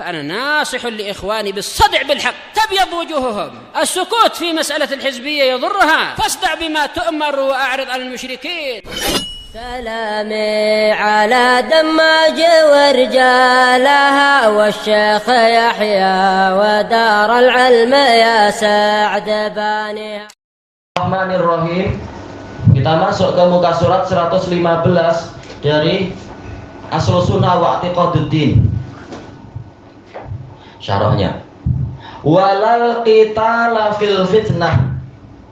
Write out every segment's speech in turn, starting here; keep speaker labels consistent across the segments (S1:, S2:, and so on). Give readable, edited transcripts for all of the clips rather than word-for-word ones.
S1: فأنا ناصح لإخواني بالصدع بالحق تبيض وجوههم. السكوت في مسألة الحزبية يضرها، فاصدع بما تؤمر وأعرض عن المشركين.
S2: سلامي على دماج ورجالها والشيخ يحيى ودار العلم يا سعد بانيها.
S3: Bismillahirrahmanirrahim. Kita masuk ke muka surat 115 dari Aslus Sunnah wa I'tiqaduddin. Syarahnya. Walal qitala fil fitnah.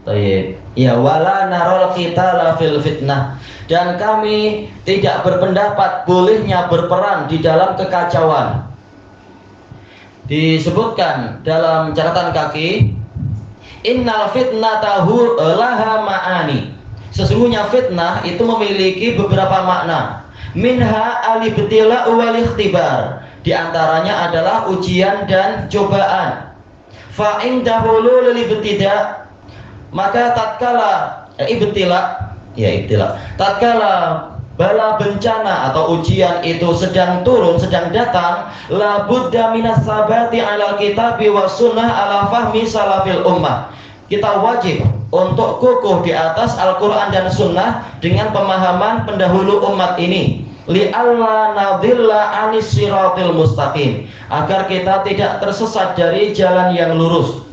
S3: Baik. Ya, wala narol qitala fil fitnah. Dan kami tidak berpendapat bolehnya berperang di dalam kekacauan. Disebutkan dalam catatan kaki, innal fitnatahu laha ma'ani. Sesungguhnya fitnah itu memiliki beberapa makna. Minha al-ibtila'u wal ikhtibar. Di antaranya adalah ujian dan cobaan. Fa indahu lil ibtida', maka tatkala ibtila' tatkala bala bencana atau ujian itu sedang turun, sedang datang, la budda minas sabati ala kitabi was sunnah ala fahmi salafil ummah. Kita wajib untuk kukuh di atas Al-Quran dan Sunnah dengan pemahaman pendahulu umat ini, li alla nadilla anis siratil mustaqim, agar kita tidak tersesat dari jalan yang lurus.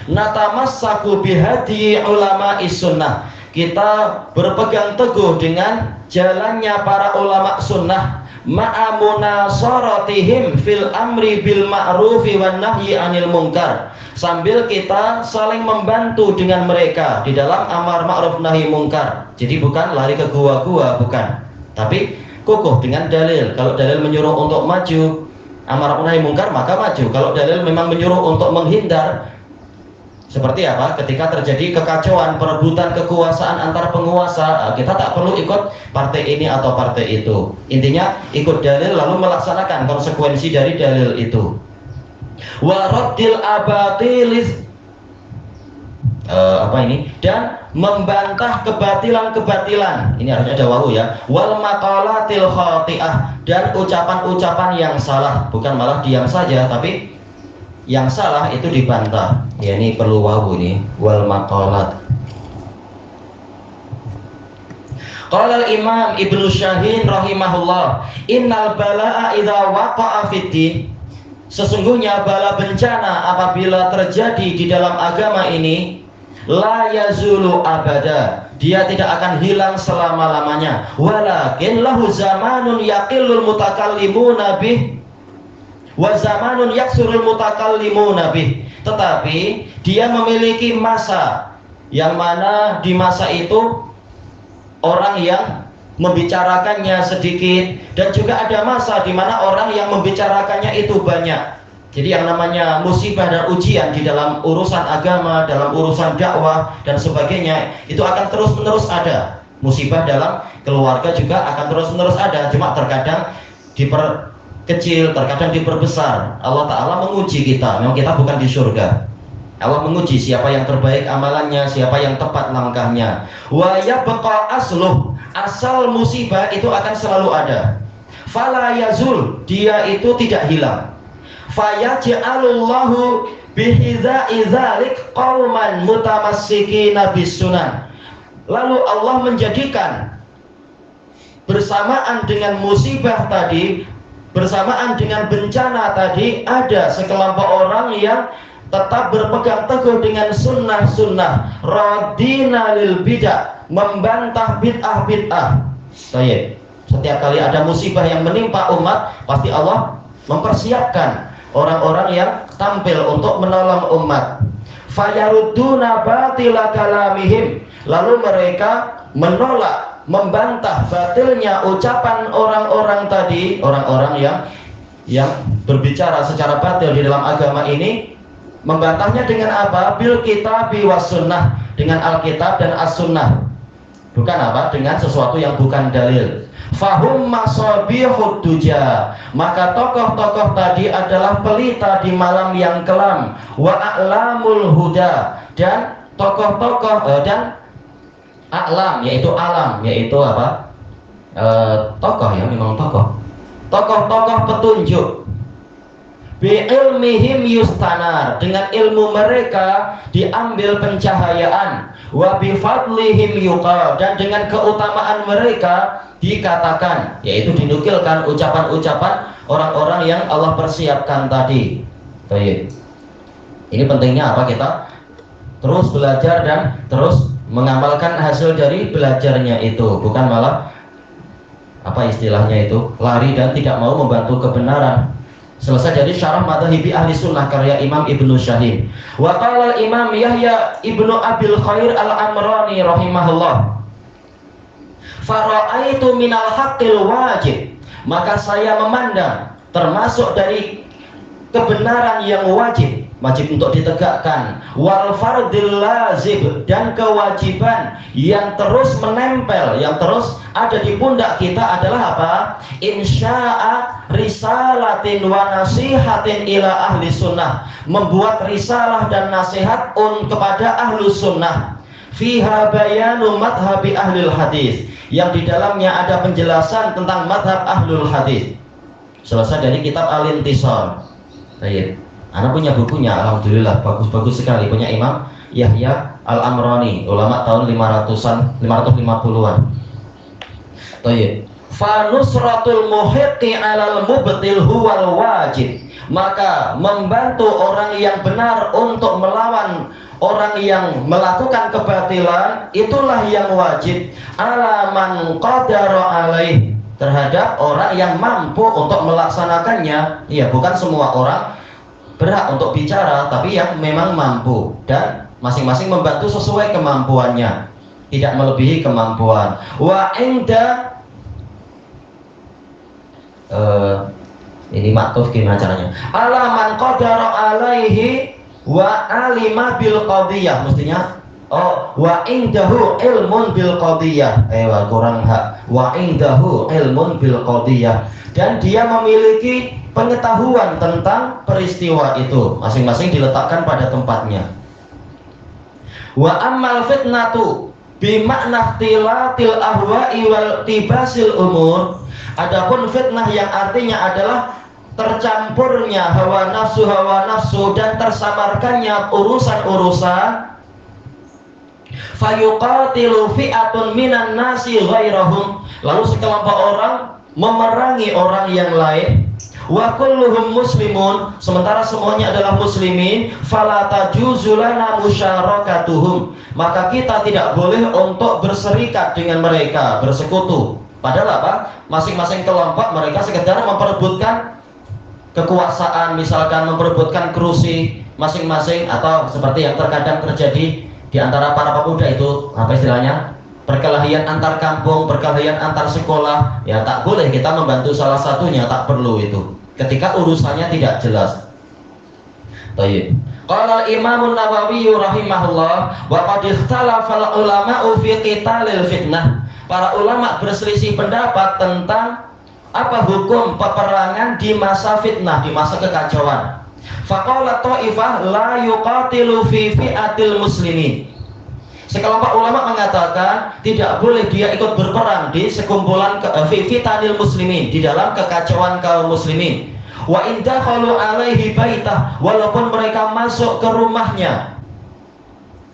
S3: Natamassaku bihadi ulama sunnah, kita berpegang teguh dengan jalannya para ulama sunnah, ma'amuna soratihim fil amri bil ma'rufi wan nahyi anil munkar, sambil kita saling membantu dengan mereka di dalam amar ma'ruf nahi munkar. Jadi bukan lari ke gua-gua, bukan, tapi kukuh dengan dalil. Kalau dalil menyuruh untuk maju amar ma'ruf nahi munkar, maka maju. Kalau dalil memang menyuruh untuk menghindar, seperti apa? Ketika terjadi kekacauan, perebutan kekuasaan antar penguasa, kita tak perlu ikut partai ini atau partai itu. Intinya ikut dalil lalu melaksanakan konsekuensi dari dalil itu. Wa raddil abatilis dan membantah kebatilan-kebatilan. Ini harusnya ada wawu ya. Wal maqalatil khati'ah, dan ucapan-ucapan yang salah, bukan malah diam saja, tapi yang salah itu dibantah. Ya, ini perlu wawu nih, wal maqalat. Qala al-Imam Ibnu Syahin rahimahullah, innal bala'a idza waqa'a fid-din, sesungguhnya bala bencana apabila terjadi di dalam agama ini, la yazulu abada, dia tidak akan hilang selama-lamanya. Walakin lahu zamanun yaqillul mutakallimuna bih wa zamanun yaksurul mutakallimuna bih, tetapi dia memiliki masa yang mana di masa itu orang yang membicarakannya sedikit, dan juga ada masa di mana orang yang membicarakannya itu banyak. Jadi yang namanya musibah dan ujian di dalam urusan agama, dalam urusan dakwah dan sebagainya, itu akan terus-menerus ada. Musibah dalam keluarga juga akan terus-menerus ada, cuma terkadang diperkecil, terkadang diperbesar. Allah Ta'ala menguji kita. Memang kita bukan di surga. Allah menguji siapa yang terbaik amalannya, siapa yang tepat langkahnya. Wa yabqa asluh, asal musibah itu akan selalu ada. Fala yazul, dia itu tidak hilang. Fayaj'alullahu bihidza'i dzalik qauman mutamassikina bis-sunan. Lalu Allah menjadikan bersamaan dengan musibah tadi, bersamaan dengan bencana tadi, ada sekelompok orang yang tetap berpegang teguh dengan sunnah-sunnah, radina lil bid'ah, membantah bid'ah-bid'ah. Setiap kali ada musibah yang menimpa umat, pasti Allah mempersiapkan orang-orang yang tampil untuk menolong umat. Fayarudduna batila kalamihim, lalu mereka menolak, membantah batilnya ucapan orang-orang tadi, orang-orang yang berbicara secara batil di dalam agama ini. Membantahnya dengan apa? Bil kitabi was sunnah, dengan Alkitab dan as-sunnah. Bukan apa? Dengan sesuatu yang bukan dalil. Fahum masabihud duja, maka tokoh-tokoh tadi adalah pelita di malam yang kelam. Wa a'lamul huda, dan tokoh-tokoh dan a'lam, yaitu alam, yaitu apa? Tokoh ya, memang tokoh. Tokoh-tokoh petunjuk. bi ilmihim yustanar, dengan ilmu mereka diambil pencahayaan, wa bi fadlihim yuqal, dan dengan keutamaan mereka dikatakan, yaitu dinukilkan ucapan-ucapan orang-orang yang Allah persiapkan tadi. Baik. Ini pentingnya apa? Kita terus belajar dan terus mengamalkan hasil dari belajarnya itu, bukan malah apa istilahnya itu, lari dan tidak mau membantu kebenaran. Selesai dari syarah Madhahibi Ahli Sunnah karya Imam Ibnu Syahid. Wa qala Imam Yahya Ibnu Abil Khair Al-Amrani rahimahullah, fara'aitu minal haqqil wajib, maka saya memandang termasuk dari kebenaran yang wajib untuk ditegakkan, wal fardil lazib, dan kewajiban yang terus menempel, yang terus ada di pundak kita adalah apa? Insya'a risalatin wa nasihatin ila ahli sunnah, membuat risalah dan nasihat kepada ahlu sunnah, fiha bayanu madhabi ahlul hadis, yang di dalamnya ada penjelasan tentang madhab ahlul hadis. Selesai dari kitab Al-Intisar. Baik. Anak punya bukunya, alhamdulillah bagus-bagus sekali, punya Imam Yahya Al-Amrani, ulama tahun 550-an. Baik. Fa nusratul muhiqqi 'alal mubtil huwal wajib, maka membantu orang yang benar untuk melawan orang yang melakukan kebatilan, itulah yang wajib. Ala man qadara alaih, terhadap orang yang mampu untuk melaksanakannya. Iya, bukan semua orang berhak untuk bicara, tapi yang memang mampu, dan masing-masing membantu sesuai kemampuannya, tidak melebihi kemampuan. Wa inda ini maktuf gimana caranya? Ala man qadara alaihi wa alima bil qadiyah, mestinya wa indahu ilmun bil qadiyah, kurang hak, wa indahu ilmun bil qadiyah, dan dia memiliki pengetahuan tentang peristiwa itu, masing-masing diletakkan pada tempatnya. Wa ammal fitnatu bimakna ikhtilatil ahwa'i wal tibasil umur, adapun fitnah yang artinya adalah tercampurnya hawa nafsu dan tersamarkannya urusan-urusan, fayuqatilu fi'atun minan nasi ghairahum, lalu sekelompok orang memerangi orang yang lain, wa kulluhum muslimun, sementara semuanya adalah muslimin, fala tajuzu lana musyarakatuhum, maka kita tidak boleh untuk berserikat dengan mereka, bersekutu. Padahal apa? Masing-masing kelompok mereka sekedar memperebutkan kekuasaan, misalkan memperebutkan kursi masing-masing, atau seperti yang terkadang terjadi di antara para pemuda itu, apa istilahnya, perkelahian antar kampung, perkelahian antar sekolah. Ya tak boleh kita membantu salah satunya, tak perlu itu ketika urusannya tidak jelas. Baik. Qala Imam Nawawi rahimahullah, wa qad ikhtalafa al-ulama'u fi qitalil fitnah. Para ulama berselisih pendapat tentang apa hukum peperangan di masa fitnah, di masa kekacauan. Faqala ta'ifah la yuqatilu fi fi'atil muslimin. Sekelompok ulama mengatakan tidak boleh dia ikut berperang di sekumpulan fitanil muslimin, di dalam kekacauan kaum muslimin. Wa in dakhalu alaihi baitah, walaupun mereka masuk ke rumahnya.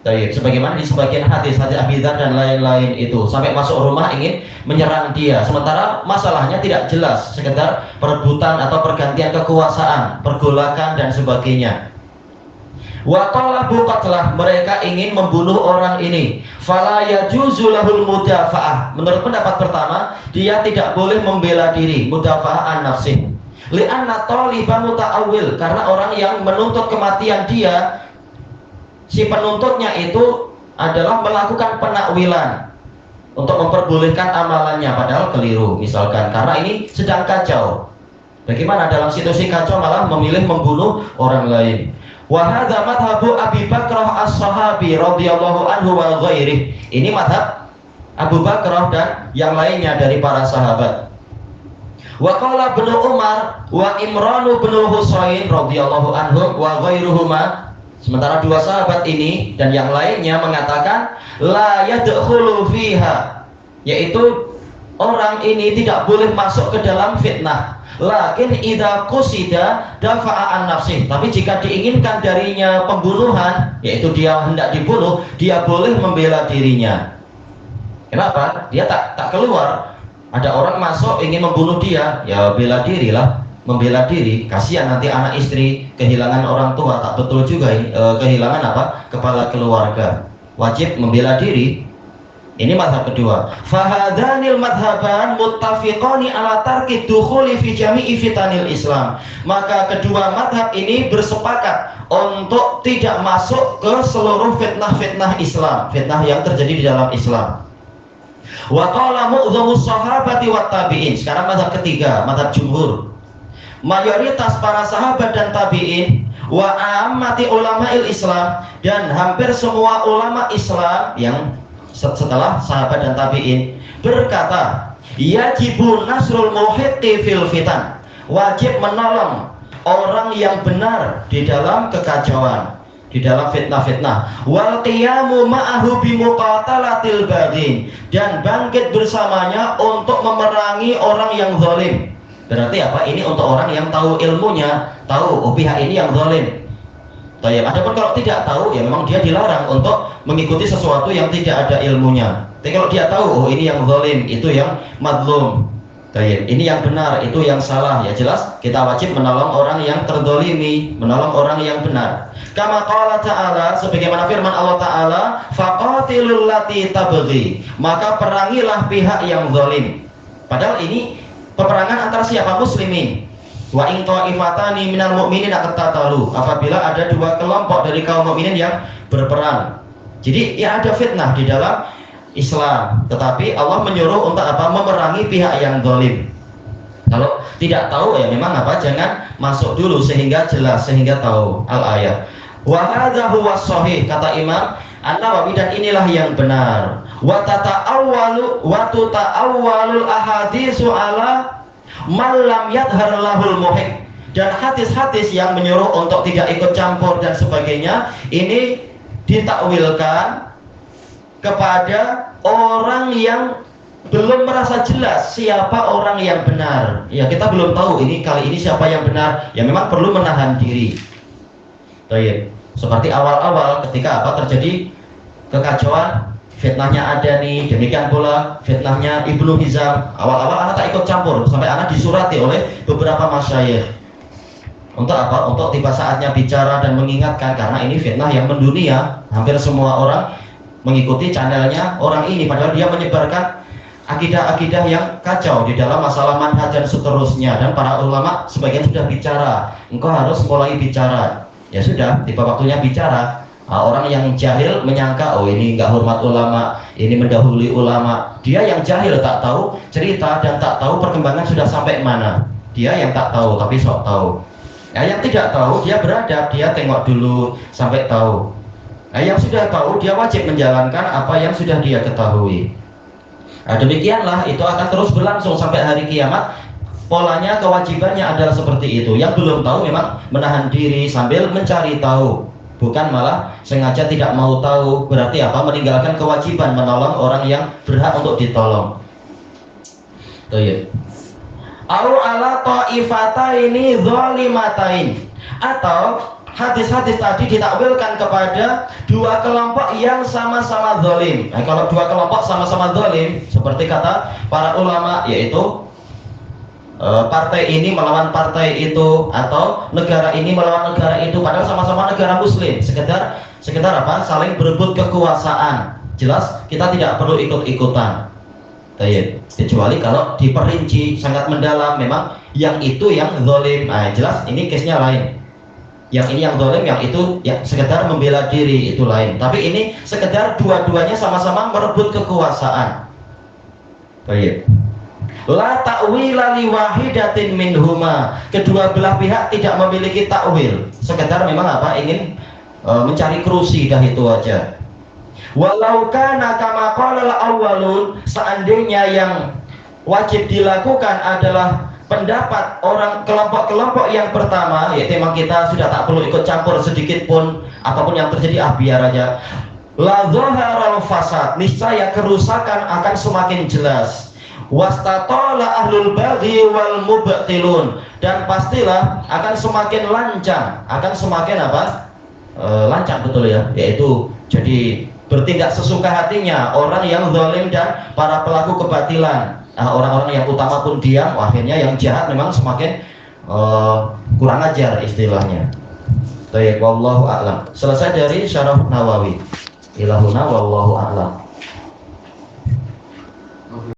S3: Baik, sebagaimana di sebagian hadis Abi Dzar dan lain-lain itu, sampai masuk rumah ingin menyerang dia, sementara masalahnya tidak jelas, sekedar perebutan atau pergantian kekuasaan, pergolakan dan sebagainya. Wa talabu qatlah, mereka ingin membunuh orang ini. Fala yajuzu lahul mudafa'ah. Menurut pendapat pertama, dia tidak boleh membela diri, mudafa'ah an nafsih. Li'anna taliba muta'awil, karena orang yang menuntut kematian dia, si penuntutnya itu adalah melakukan penakwilan untuk memperbolehkan amalannya, padahal keliru misalkan, karena ini sedang kacau. Bagaimana dalam situasi kacau malah memilih membunuh orang lain. Wa hadza madhabu Abi Bakrah as-Sahabi radhiyallahu anhu wa ghairihi. Ini madhab Abu Bakrah dan yang lainnya dari para sahabat. Wa qala Ibnu Umar wa Imran bin Husain radhiyallahu anhu wa ghairuhuma. Sementara dua sahabat ini dan yang lainnya mengatakan la yadkhulu fiha, yaitu orang ini tidak boleh masuk ke dalam fitnah. Lakin idza qusida dafa'a an nafsih. Tapi jika diinginkan darinya pembunuhan, yaitu dia hendak dibunuh, dia boleh membela dirinya. Kenapa? Dia tak keluar. Ada orang masuk ingin membunuh dia, ya bela dirilah, membela diri. Kasihan nanti anak istri kehilangan orang tua, tak betul juga kehilangan apa? Kepala keluarga. Wajib membela diri. Ini mazhab kedua. Fahadanil madhaban muttafiqani ala tarki dukhuli fi jami'i fitanil Islam. Maka kedua madhab ini bersepakat untuk tidak masuk ke seluruh fitnah-fitnah Islam, fitnah yang terjadi di dalam Islam. Wa qala mu'dhamus sahabati wat tabi'in. Sekarang mazhab ketiga, mazhab jumhur. Mayoritas para sahabat dan tabi'in wa ammati ulama'il Islam, dan hampir semua ulama Islam yang setelah sahabat dan tabi'in berkata, yajibu nasrul muhiqqi fil fitan. Wajib menolong orang yang benar di dalam kekacauan, di dalam fitnah-fitnah. Wal qiyamu ma'ahu bi muqatalatil baghin, dan bangkit bersamanya untuk memerangi orang yang zalim. Berarti apa? Ini untuk orang yang tahu ilmunya, tahu pihak ini yang zalim. Adapun kalau tidak tahu, ya memang dia dilarang untuk mengikuti sesuatu yang tidak ada ilmunya. Tapi kalau dia tahu, ini yang zalim, itu yang madlum. Ini yang benar, itu yang salah. Ya jelas kita wajib menolong orang yang terzalimi, menolong orang yang benar. Kama qala ta'ala, sebagaimana firman Allah Ta'ala, faqatilul lati tabghi, maka perangilah pihak yang zalim. Padahal ini peperangan antara siapa? Muslimin. Wa in ta'ifatani minal mu'minin aqtatalu, apabila ada dua kelompok dari kaum mukminin yang berperang. Jadi ya ada fitnah di dalam Islam, tetapi Allah menyuruh untuk apa? Memerangi pihak yang zalim. Kalau tidak tahu, ya memang apa? Jangan masuk dulu sehingga jelas, sehingga tahu al-ayat. Wa hadza huwa shahih, kata Imam An-Nawawi, dan inilah yang benar. Wa tata'awwalu wa tuta'awwalul ahaditsu ala malam yadhar lahul muhiq, dan hadis-hadis yang menyuruh untuk tidak ikut campur dan sebagainya ini ditakwilkan kepada orang yang belum merasa jelas siapa orang yang benar. Ya kita belum tahu ini kali ini siapa yang benar, ya memang perlu menahan diri. Baik. Seperti awal-awal ketika apa terjadi kekacauan, fitnahnya ada nih, demikian pula fitnahnya Ibnu Hizam. Awal-awal anak tak ikut campur, sampai anak disurati oleh beberapa masyayikh. Untuk apa? Untuk tiba saatnya bicara dan mengingatkan, karena ini fitnah yang mendunia. Hampir semua orang mengikuti channelnya orang ini, padahal dia menyebarkan akidah-akidah yang kacau di dalam masalah manhaj dan seterusnya. Dan para ulama sebagian sudah bicara, engkau harus mulai bicara. Ya sudah, tiba waktunya bicara. Orang yang jahil menyangka, oh ini nggak hormat ulama, ini mendahului ulama. Dia yang jahil tak tahu cerita dan tak tahu perkembangan sudah sampai mana. Dia yang tak tahu tapi sok tahu. Nah, yang tidak tahu dia beradab, dia tengok dulu sampai tahu. Nah, yang sudah tahu dia wajib menjalankan apa yang sudah dia ketahui. Nah, demikianlah itu akan terus berlangsung sampai hari kiamat. Polanya, kewajibannya adalah seperti itu. Yang belum tahu memang menahan diri sambil mencari tahu. Bukan malah sengaja tidak mau tahu, berarti apa? Meninggalkan kewajiban menolong orang yang berhak untuk ditolong. Tuh. Au ala ta'ifataini zalimatain, atau hadis-hadis tadi ditakwilkan kepada dua kelompok yang sama-sama zalim. Nah, kalau dua kelompok sama-sama zalim, seperti kata para ulama, yaitu partai ini melawan partai itu, atau negara ini melawan negara itu, padahal sama-sama negara muslim, sekedar apa? Saling berebut kekuasaan. Jelas kita tidak perlu ikut-ikutan. Kecuali kalau diperinci sangat mendalam, memang yang itu yang zalim. Nah, jelas ini case-nya lain. Yang ini yang zalim, yang itu ya sekedar membela diri, itu lain. Tapi ini sekedar dua-duanya sama-sama merebut kekuasaan. Baik. La ta'wila li wahidatin minhuma, kedua belah pihak tidak memiliki takwil, sekedar memang apa? Ingin mencari kerusi, dah itu aja. Walau kana kama qala al-awwalun, seandainya yang wajib dilakukan adalah pendapat orang kelompok-kelompok yang pertama, yaitu memang kita sudah tak perlu ikut campur sedikit pun, apapun yang terjadi biar aja. La dhaharal fasad, niscaya kerusakan akan semakin jelas. Wastatala ahlul baghi wal mubtilun, dan pastilah akan semakin lancang, akan semakin lancang, betul ya, yaitu jadi bertindak sesuka hatinya orang yang zalim dan para pelaku kebatilan. Orang-orang yang utama pun diam, akhirnya yang jahat memang semakin kurang ajar istilahnya. Baik, wallahu a'lam. Selesai dari Syarah Nawawi. Ilahuna wallahu a'lam.